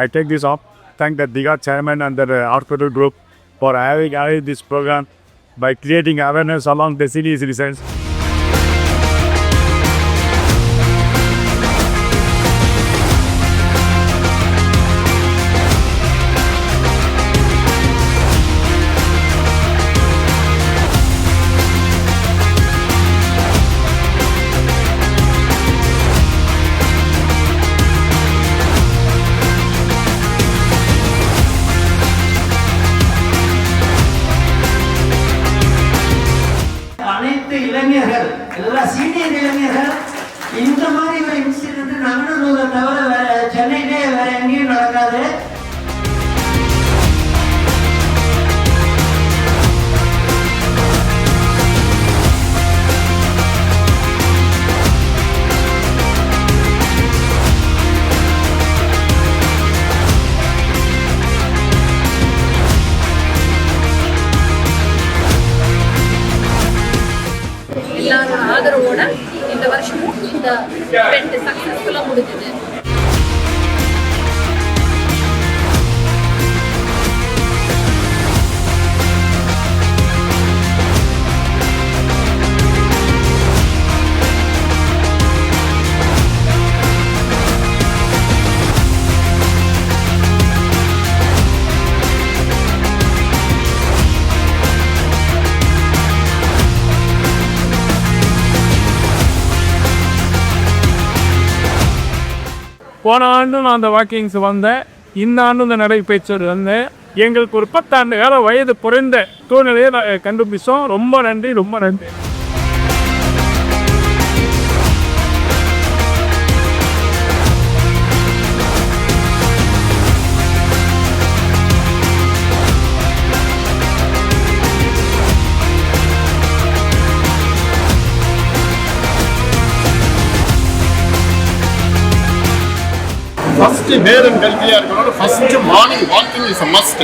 I take this off. Thank the Diga chairman and the hospital group for having this program by creating awareness along the senior citizens. இளைஞர்கள் எல்லா senior இளைஞர்கள் இந்த மாதிரி ஒரு incident நகனூரை தவிர வேற சென்னையிலே வேற எங்கேயும் நடக்காது. எல்லாரோட ஆதரவோட இந்த வருஷமும் இந்த இவெண்ட் சக்ஸஸ்ஃபுல்லாக முடிஞ்சது. போன ஆண்டும் நான் அந்த வாக்கிங்ஸ் வந்தேன், இந்த ஆண்டும் இந்த நடைபயிற்சி வந்தேன். எங்களுக்கு ஒரு 10 ஆண்டு கால வயது குறைந்த சூழ்நிலையை கண்டுபிடிச்சோம். ரொம்ப நன்றி, ரொம்ப நன்றி. ஃபஸ்ட்டு நேரம் ஹெல்த்தியாக இருக்கணும். First morning walking is a must.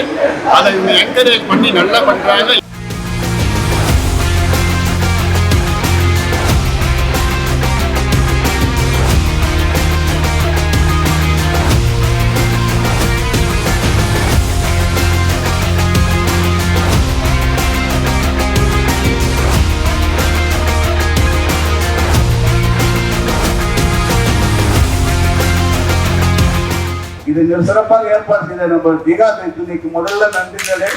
அதை இவங்க என்கரேஜ் பண்ணி நல்லா பண்ணுறாங்க. இது சிறப்பாக ஏற்பாடு செய்த நம்ம திகா துணைக்கு முதல்ல நன்றிகளை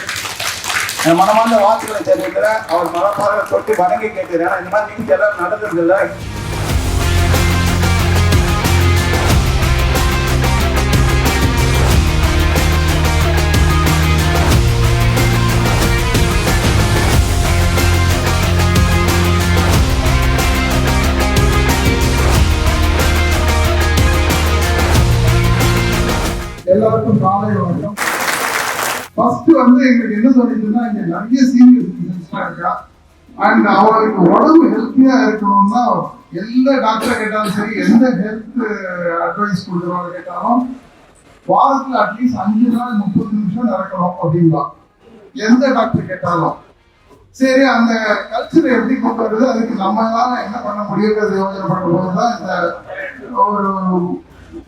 மனமார்ந்த வாக்குகளை தெரிவிக்கிறேன். அவர் மனப்பாக தொட்டி வணங்கி கேட்கிறேன். இந்த மாதிரி நீங்க எல்லாம் நடந்ததில்லை. எல்லாருக்கும் காலை வணக்கம். ஃபர்ஸ்ட் எங்களுக்கு என்ன சொல்லிட்டுன்னா, இங்க நிறைய சீனியர் சிட்டிசன்ஸ்லாம் இருக்கா. அண்ட் அவங்களுக்கு உடம்பு ஹெல்த்தியா இருக்கணும்னா எந்த டாக்டரை கேட்டாலும் சரி, எந்த ஹெல்த் அட்வைஸ் கொடுக்குறவங்க கேட்டாலும் வாரத்தில் அட்லீஸ்ட் 5 நாள் 30 நிமிஷம் நடக்கணும் அப்படின்பா. எந்த டாக்டர் கேட்டாலும் சரி. அந்த கல்ச்சரை எப்படி கொண்டு வருது, அதுக்கு நம்மளால என்ன பண்ண முடியுங்கிறது யோசனை பண்ணும் போதுதான் இந்த ஒரு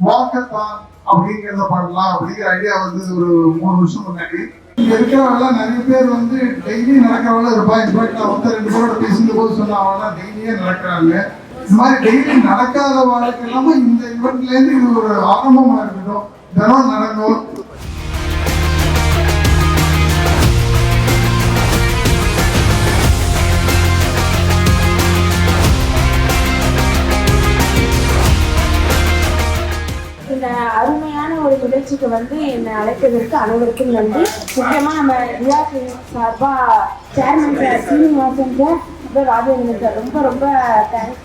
வாக்கத்தான் அப்படிங்கிறத பண்ணலாம் அப்படிங்கிற ஐடியா ஒரு 3 வருஷம் முன்னாடி. இங்க இருக்கிறவங்க நிறைய பேர் டெய்லி நடக்கிறவங்க இருப்பா. இன்ஃபேக்ட் நான் 2 பேரோட பேசுகிற போது சொன்ன அவங்க டெய்லியே நடக்கிறாங்க. இந்த மாதிரி டெய்லி நடக்காத வாழ்க்கை இல்லாம இந்த இவெண்ட்ல இருந்து இது ஒரு ஆரம்பமா இருக்கட்டும், தினம் நடக்கும். அருமையான ஒரு நிகழ்ச்சிக்கு என்னை அழைத்ததற்கு அனைவருக்கும் நன்றி. முக்கியமாக நம்ம தியா சார்பாக சேர்மன் சார், சீனிவாசன் சார், அப்புறம் ராஜேந்திரன் சார், ரொம்ப ரொம்ப தேங்க்ஸ்.